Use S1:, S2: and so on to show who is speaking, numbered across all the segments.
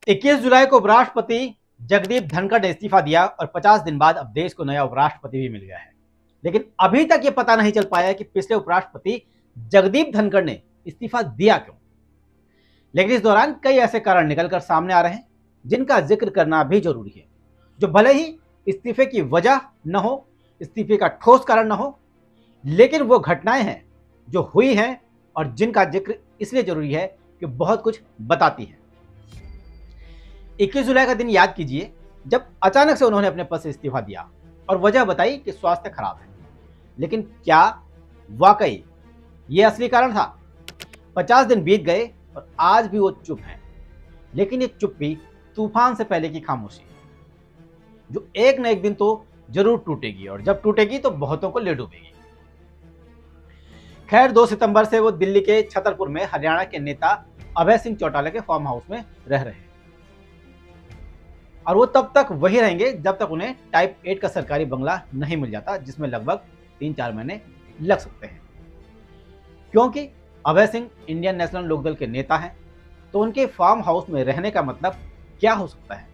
S1: 21 जुलाई को उपराष्ट्रपति जगदीप धनखड़ ने इस्तीफा दिया और 50 दिन बाद अब देश को नया उपराष्ट्रपति भी मिल गया है। लेकिन अभी तक ये पता नहीं चल पाया कि पिछले उपराष्ट्रपति जगदीप धनखड़ ने इस्तीफा दिया क्यों। लेकिन इस दौरान कई ऐसे कारण निकलकर सामने आ रहे हैं जिनका जिक्र करना भी जरूरी है, जो भले ही इस्तीफे की वजह न हो, इस्तीफे का ठोस कारण न हो, लेकिन वो घटनाएं हैं जो हुई हैं और जिनका जिक्र इसलिए जरूरी है कि बहुत कुछ बताती है। 21 जुलाई का दिन याद कीजिए जब अचानक से उन्होंने अपने पद से इस्तीफा दिया और वजह बताई कि स्वास्थ्य खराब है। लेकिन क्या वाकई ये असली कारण था? 50 दिन बीत गए और आज भी वो चुप हैं। लेकिन ये चुप्पी तूफान से पहले की खामोशी है, जो एक न एक दिन तो जरूर टूटेगी और जब टूटेगी तो बहुतों को ले डूबेगी। खैर, 2 सितंबर से वो दिल्ली के छतरपुर में हरियाणा के नेता अभय सिंह चौटाला के फार्म हाउस में रह रहे हैं और वो तब तक वही रहेंगे जब तक उन्हें टाइप 8 का सरकारी बंगला नहीं मिल जाता, जिसमें लगभग 3-4 महीने लग सकते हैं। क्योंकि अभय सिंह इंडियन नेशनल लोकदल के नेता हैं, तो उनके फार्म हाउस में रहने का मतलब क्या हो सकता है?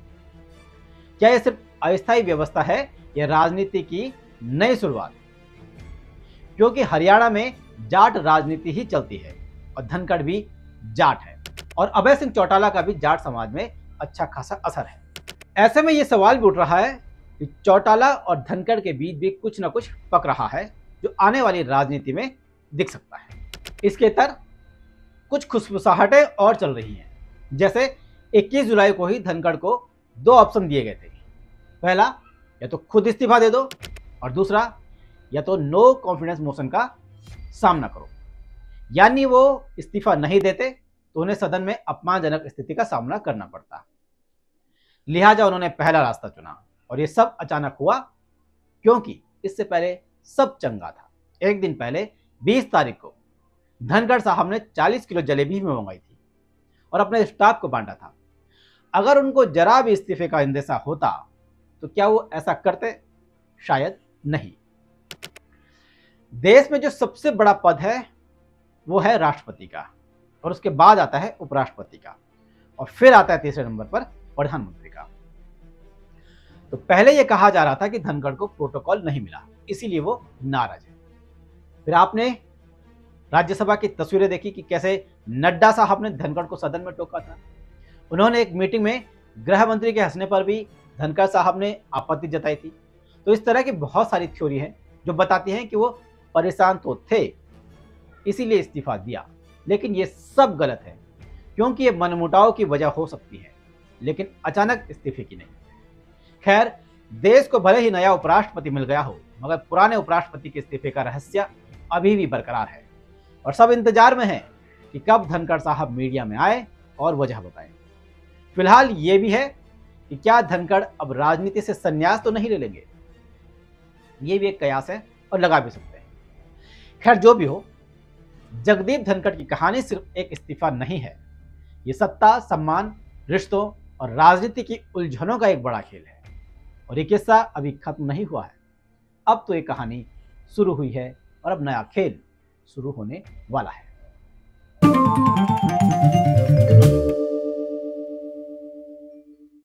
S1: क्या यह सिर्फ अस्थायी व्यवस्था है या राजनीति की नई शुरुआत? क्योंकि हरियाणा में जाट राजनीति ही चलती है और धनखड़ भी जाट है और अभय सिंह चौटाला का भी जाट समाज में अच्छा खासा असर है। ऐसे में यह सवाल भी उठ रहा है कि चौटाला और धनखड़ के बीच भी कुछ न कुछ पक रहा है जो आने वाली राजनीति में दिख सकता है। इसके तर कुछ खुशफुसाहटें और चल रही हैं। जैसे 21 जुलाई को ही धनखड़ को 2 ऑप्शन दिए गए थे। पहला, या तो खुद इस्तीफा दे दो और दूसरा, या तो नो कॉन्फिडेंस मोशन का सामना करो। यानी वो इस्तीफा नहीं देते तो उन्हें सदन में अपमानजनक स्थिति का सामना करना पड़ता। लिहाजा उन्होंने पहला रास्ता चुना और ये सब अचानक हुआ क्योंकि इससे पहले सब चंगा था। एक दिन पहले 20 तारीख को धनखड़ साहब ने 40 किलो जलेबी भी मंगाई थी और अपने स्टाफ को बांटा था। अगर उनको जरा भी इस्तीफे का अंदेशा होता तो क्या वो ऐसा करते? शायद नहीं। देश में जो सबसे बड़ा पद है वो है राष्ट्रपति का और उसके बाद आता है उपराष्ट्रपति का और फिर आता है तीसरे नंबर पर प्रधानमंत्री का। तो पहले यह कहा जा रहा था कि धनखड़ को प्रोटोकॉल नहीं मिला, इसीलिए वो नाराज है। फिर आपने राज्यसभा की तस्वीरें देखी कि कैसे नड्डा साहब ने धनखड़ को सदन में टोका था। उन्होंने एक मीटिंग में गृह मंत्री के हंसने पर भी धनखड़ साहब ने आपत्ति जताई थी। तो इस तरह की बहुत सारी थ्योरी हैं जो बताती हैं कि वो परेशान तो थे, इसीलिए इस्तीफा दिया। लेकिन ये सब गलत है क्योंकि ये मनमुटाव की वजह हो सकती है, लेकिन अचानक इस्तीफे की नहीं। खैर, देश को भले ही नया उपराष्ट्रपति मिल गया हो, मगर पुराने उपराष्ट्रपति के इस्तीफे का रहस्य अभी भी बरकरार है और सब इंतजार में हैं कि कब धनखड़ साहब मीडिया में आए और वजह बताएं। फिलहाल ये भी है कि क्या धनखड़ अब राजनीति से संन्यास तो नहीं ले लेंगे? ये भी एक कयास है और लगा भी सकते हैं। खैर, जो भी हो, जगदीप धनखड़ की कहानी सिर्फ एक इस्तीफा नहीं है। ये सत्ता, सम्मान, रिश्तों और राजनीति की उलझनों का एक बड़ा खेल है और ये किस्सा अभी खत्म नहीं हुआ है। अब तो ये कहानी शुरू हुई है और अब नया खेल शुरू होने वाला है।